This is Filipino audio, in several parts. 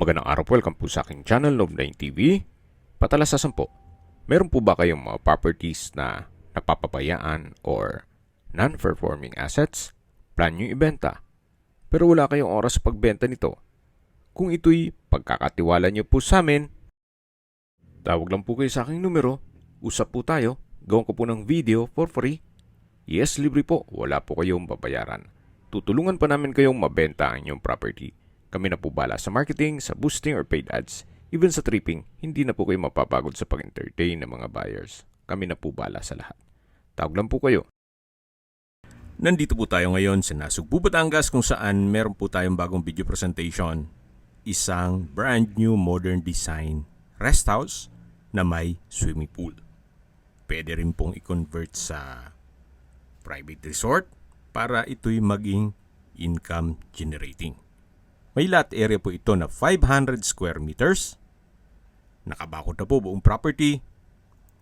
Magandang araw po, welcome po sa aking channel, Love9 TV. Patalasasan po, meron po ba kayong mga properties na napapabayaan or non-performing assets? Plan nyo ibenta, pero wala kayong oras sa pagbenta nito. Kung ito'y pagkakatiwala nyo po sa amin, tawag lang po kayo sa aking numero, usap po tayo, gawin ko po ng video for free. Yes, libre po, wala po kayong babayaran. Tutulungan pa namin kayong mabenta ang inyong property. Kami na po bala sa marketing, sa boosting or paid ads. Even sa tripping, hindi na po kayo mapapagod sa pag-entertain ng mga buyers. Kami na po bala sa lahat. Tawag lang po kayo. Nandito po tayo ngayon sa Nasugbu, Batangas kung saan meron po tayong bagong video presentation. Isang brand new modern design rest house na may swimming pool. Pwede rin pong i-convert sa private resort para ito'y maging income generating. May lot area po ito na 500 square meters. Nakabakod na po buong property.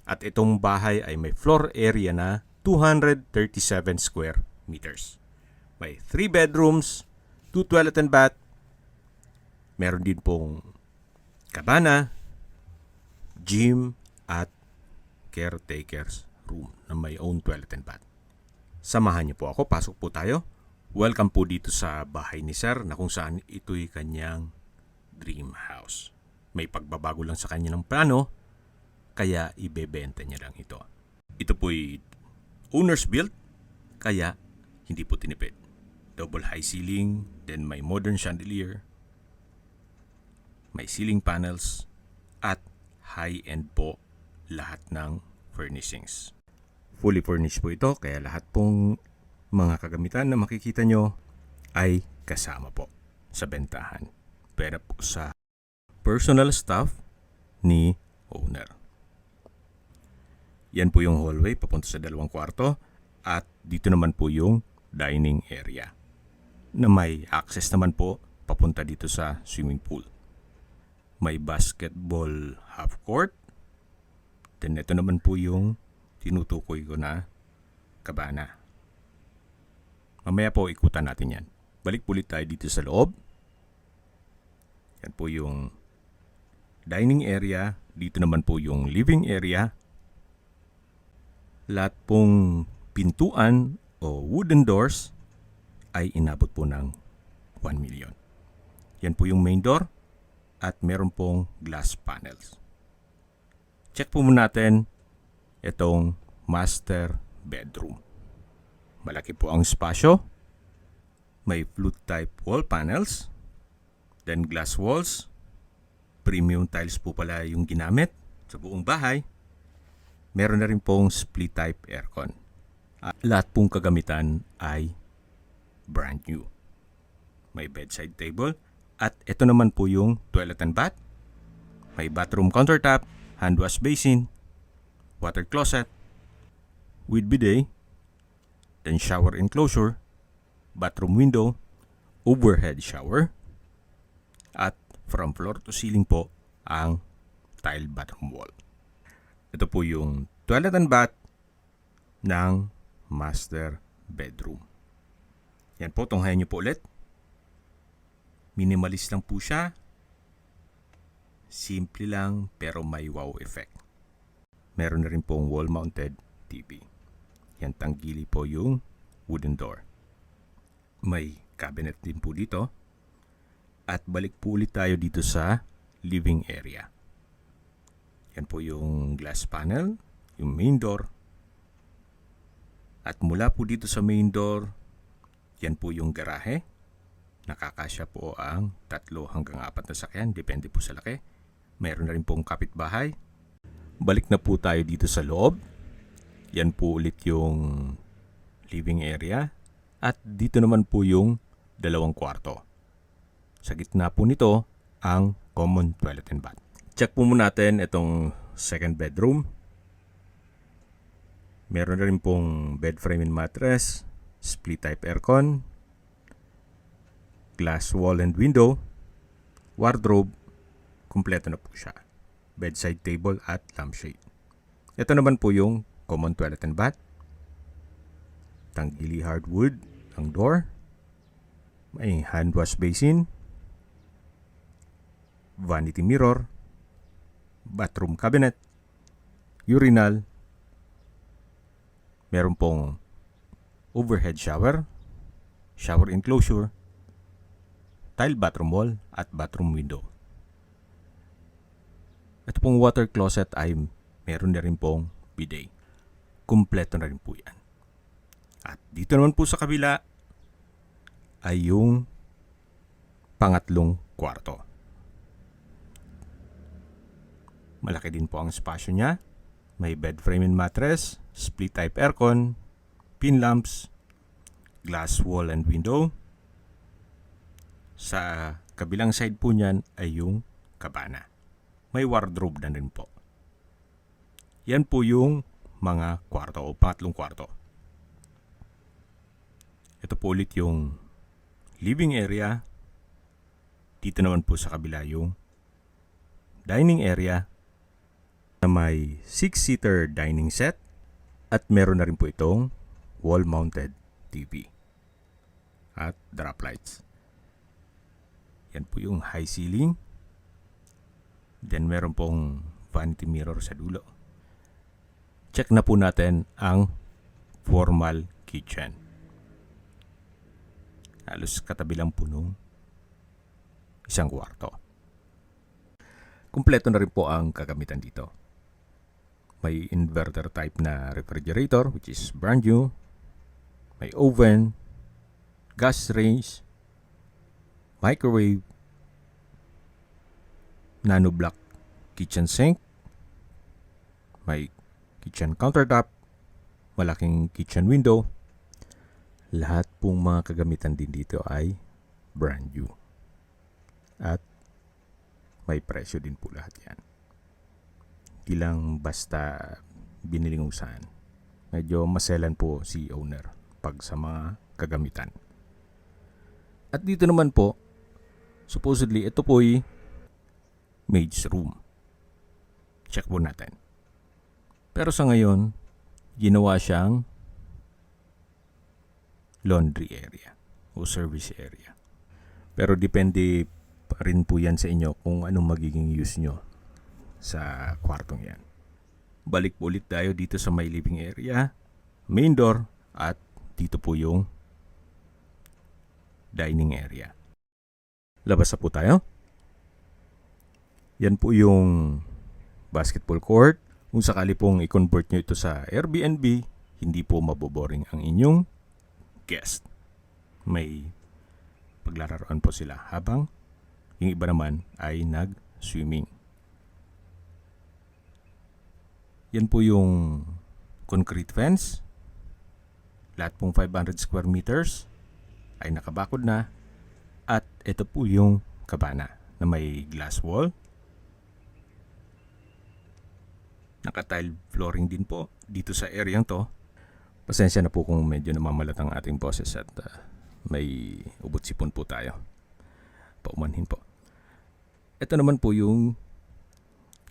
At itong bahay ay may floor area na 237 square meters. May 3 bedrooms, 2 toilet and bath. Meron din pong kabana, gym at caretaker's room na may own toilet and bath. Samahan niyo po ako, pasok po tayo. Welcome po dito sa bahay ni Sir na kung saan ito'y kanyang dream house. May pagbabago lang sa kanya ng plano, kaya ibebenta niya lang ito. Ito po'y owner's built, kaya hindi po tinipid. Double high ceiling, then may modern chandelier, may ceiling panels, at high-end po lahat ng furnishings. Fully furnished po ito, kaya lahat pong mga kagamitan na makikita nyo ay kasama po sa bentahan. Pwede po sa personal staff ni owner. Yan po yung hallway papunta sa 2 kwarto at dito naman po yung dining area na may access naman po papunta dito sa swimming pool. May basketball half court. Then ito naman po yung tinutukoy ko na kabana. Mamaya po ikutan natin yan. Balik ulit tayo dito sa loob. Yan po yung dining area. Dito naman po yung living area. Lahat pong pintuan o wooden doors ay inabot po ng 1 million. Yan po yung main door at meron pong glass panels. Check po muna natin itong master bedroom. Malaki po ang espasyo. May flute type wall panels. Then glass walls. Premium tiles po pala yung ginamit sa buong bahay. Meron na rin pong split type aircon. Lahat pong kagamitan ay brand new. May bedside table. At ito naman po yung toilet and bath. May bathroom countertop, hand wash basin, water closet with bidet, then shower enclosure, bathroom window, overhead shower, at from floor to ceiling po ang tile bathroom wall. Ito po yung toilet and bath ng master bedroom. Yan po, tunghayan nyo po ulit. Minimalist lang po siya. Simple lang pero may wow effect. Meron na rin pong wall-mounted TV. Yan, tanggili po yung wooden door. May cabinet din po dito. At balik po ulit tayo dito sa living area. Yan po yung glass panel, yung main door. At mula po dito sa main door, yan po yung garahe. Nakakasya po ang 3 hanggang 4 na sakyan, depende po sa laki. Meron na rin pong kapitbahay. Balik na po tayo dito sa loob. Yan po ulit yung living area. At dito naman po yung 2 kwarto. Sa gitna po nito ang common toilet and bath. Check po muna natin itong second bedroom. Meron na rin pong bed frame and mattress, split type aircon, glass wall and window, wardrobe, kumpleto na po siya. Bedside table at lampshade. Ito naman po yung common toilet and bath. Tanggili hardwood ang door. May hand wash basin. vanity mirror, bathroom cabinet, urinal, meron pong overhead shower, shower enclosure, tile bathroom wall at bathroom window. Ito pong water closet ay meron na rin pong bidet. Kumpleto na rin po yan. At dito naman po sa kabila ay yung pangatlong kwarto. Malaki din po ang spasyo niya. May bed frame and mattress, split type aircon, pin lamps, glass wall and window. Sa kabilang side po niyan ay yung kabana. May wardrobe na rin po. Yan po yung mga kwarto o pangatlong kwarto. Ito po ulit yung living area. Dito naman po sa kabila yung dining area na may 6-seater dining set at meron na rin po itong wall-mounted TV at drop lights. Yan po yung high ceiling. Then meron pong vanity mirror sa dulo. Check na po natin ang formal kitchen. Halos katabi lang po nung isang kwarto. Kumpleto na rin po ang kagamitan dito. May inverter type na refrigerator which is brand new. May oven, gas range, microwave, nano block kitchen sink, may kitchen countertop, malaking kitchen window. Lahat pong mga kagamitan din dito ay brand new. At may presyo din po lahat yan. Hindi lang basta biniling kung saan. Medyo maselan po si owner pag sa mga kagamitan. At dito naman po, supposedly ito po ay maid's room. Check po natin. Pero sa ngayon, ginawa siyang laundry area o service area. Pero depende pa rin po yan sa inyo kung anong magiging use nyo sa kwartong yan. Balik po ulit tayo dito sa may living area, main door, at dito po yung dining area. Labas na po tayo. Yan po yung basketball court. Kung sakali pong i-convert nyo ito sa Airbnb, hindi po maboboring ang inyong guest. May paglararoan po sila habang yung iba naman ay nag-swimming. Yan po yung concrete fence. Lahat pong 500 square meters ay nakabakod na. At ito po yung kabana na may glass wall. Naka-tile flooring din po dito sa area to. Pasensya na po kung medyo namamalat ang ating boses at may ubot sipon po tayo. Paumanhin po. Ito naman po yung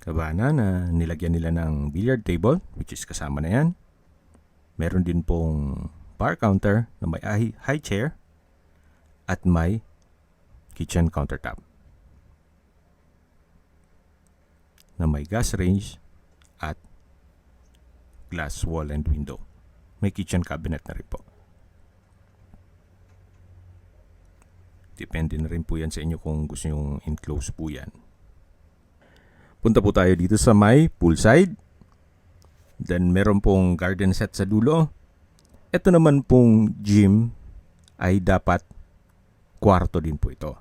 kabana na nilagyan nila ng billiard table, which is kasama na yan. Meron din pong bar counter na may high chair at may kitchen countertop na may gas range at glass wall and window. May kitchen cabinet na rin po. Depende na rin po yan sa inyo kung gusto nyo enclose po yan. Punta po tayo dito sa may poolside. Then meron pong garden set sa dulo. Ito naman pong gym ay dapat kwarto din po ito.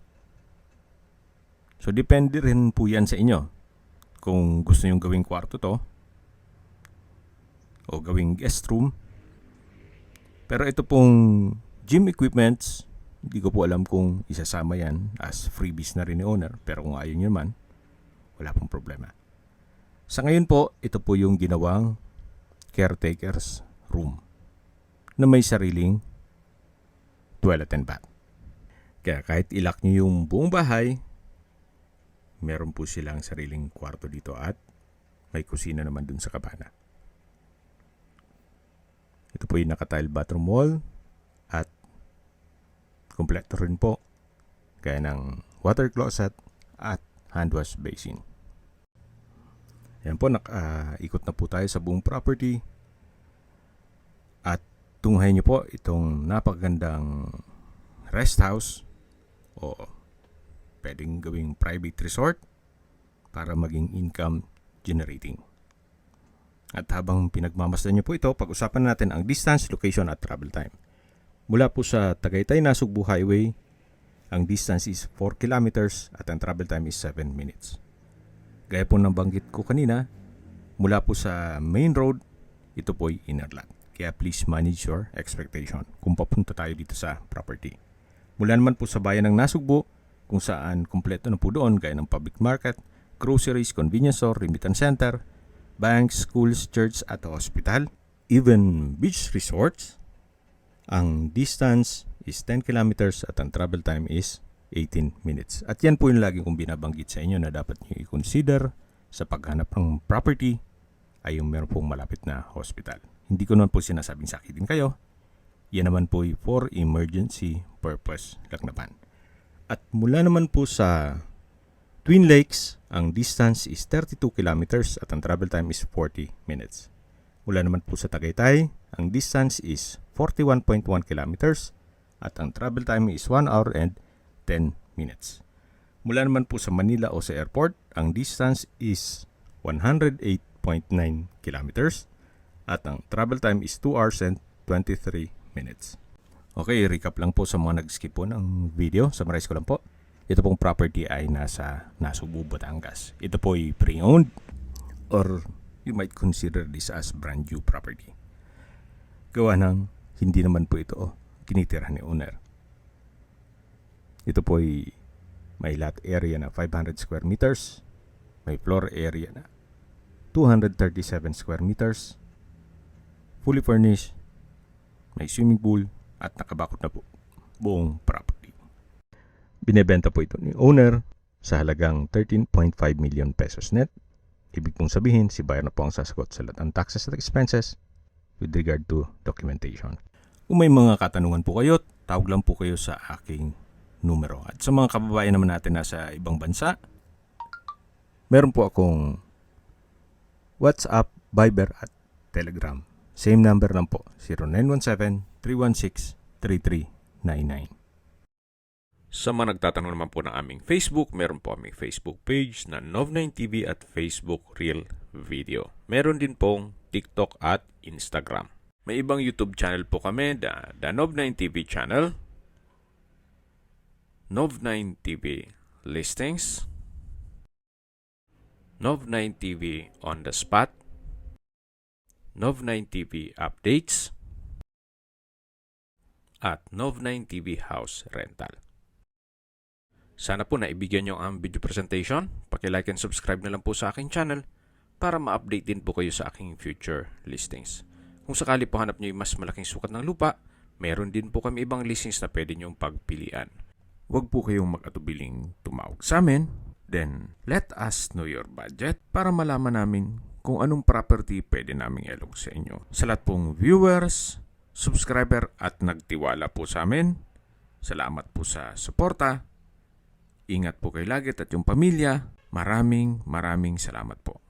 So depende rin po yan sa inyo. Kung gusto nyo gawing kwarto to o gawing guest room. Pero ito pong gym equipments, hindi ko po alam kung isasama yan as freebies na rin ni owner. Pero kung ayaw nyo naman, wala pong problema. Sa ngayon po, ito po yung ginawang caretaker's room na may sariling toilet and bath. Kaya kahit ilak nyo yung buong bahay, meron po silang sariling kwarto dito at may kusina naman dun sa kabana. Ito po yung naka-tile bathroom wall at kompleto rin po kaya ng water closet at hand wash basin. Ayan po, ikot na po tayo sa buong property. At tunghayin nyo po itong napakagandang rest house o pwedeng gawing private resort para maging income generating. At habang pinagmamasdan nyo po ito, pag-usapan natin ang distance, location at travel time. Mula po sa Tagaytay-Nasugbu Highway, ang distance is 4 kilometers at ang travel time is 7 minutes. Gaya po ng banggit ko kanina, mula po sa main road, ito po ay inner lot. Kaya please manage your expectation kung papunta tayo dito sa property. Mula naman po sa bayan ng Nasugbu, kung saan kumpleto na po doon gaya ng public market, groceries, convenience store, remittance center, banks, schools, church at hospital, even beach resorts. Ang distance is 10 kilometers at ang travel time is 18 minutes. At yan po yung lagi kong binabanggit sa inyo na dapat nyo i-consider sa paghanap ng property ay yung meron pong malapit na hospital. Hindi ko naman po sinasabing sakitin kayo. Yan naman po for emergency purpose lang naman. At mula naman po sa Twin Lakes, ang distance is 32 kilometers at ang travel time is 40 minutes. Mula naman po sa Tagaytay, ang distance is 41.1 kilometers at ang travel time is 1 hour and 10 minutes. Mula naman po sa Manila o sa airport, ang distance is 108.9 kilometers at ang travel time is 2 hours and 23 minutes. Okay, recap lang po sa mga nag-skip po ng video. Summarize ko lang po. Ito pong property ay nasa Nasugbu, Batangas. Ito po ay pre-owned or you might consider this as brand new property. Gawa ng hindi naman po ito tinitirahan ni owner. Ito po ay may lot area na 500 square meters, may floor area na 237 square meters, fully furnished, may swimming pool, at nakabakod na po buong property. Binebenta po ito ni owner sa halagang 13.5 million pesos net. Ibig pong sabihin, si buyer na po ang sasagot sa lahat ng taxes at expenses with regard to documentation. Kung may mga katanungan po kayo, tawag lang po kayo sa aking numero. At sa mga kababayan naman natin nasa ibang bansa, meron po akong WhatsApp, Viber at Telegram. Same number lang po, 0917-316-3399. Sa mga nagtatanong naman po ng aming Facebook, meron po aming Facebook page na Nov9TV at Facebook Real Video. Meron din pong TikTok at Instagram. May ibang YouTube channel po kami, the Nov9TV channel, Nov9TV Listings, Nov9TV On The Spot, Nov9TV Updates, at Nov9TV House Rental. Sana po naibigyan nyo ang video presentation. Paki-like and subscribe na lang po sa aking channel para ma-update din po kayo sa aking future listings. Kung sakali po hanap nyo yung mas malaking sukat ng lupa, meron din po kami ibang listings na pwede nyong pagpilian. Huwag po kayong mag-atubiling tumawag sa amin. Then, let us know your budget para malaman namin kung anong property pwede naming ilog sa inyo. Sa lahat pong viewers, subscriber at nagtiwala po sa amin, salamat po sa suporta. Ingat po kayo lagi at yung pamilya. Maraming salamat po.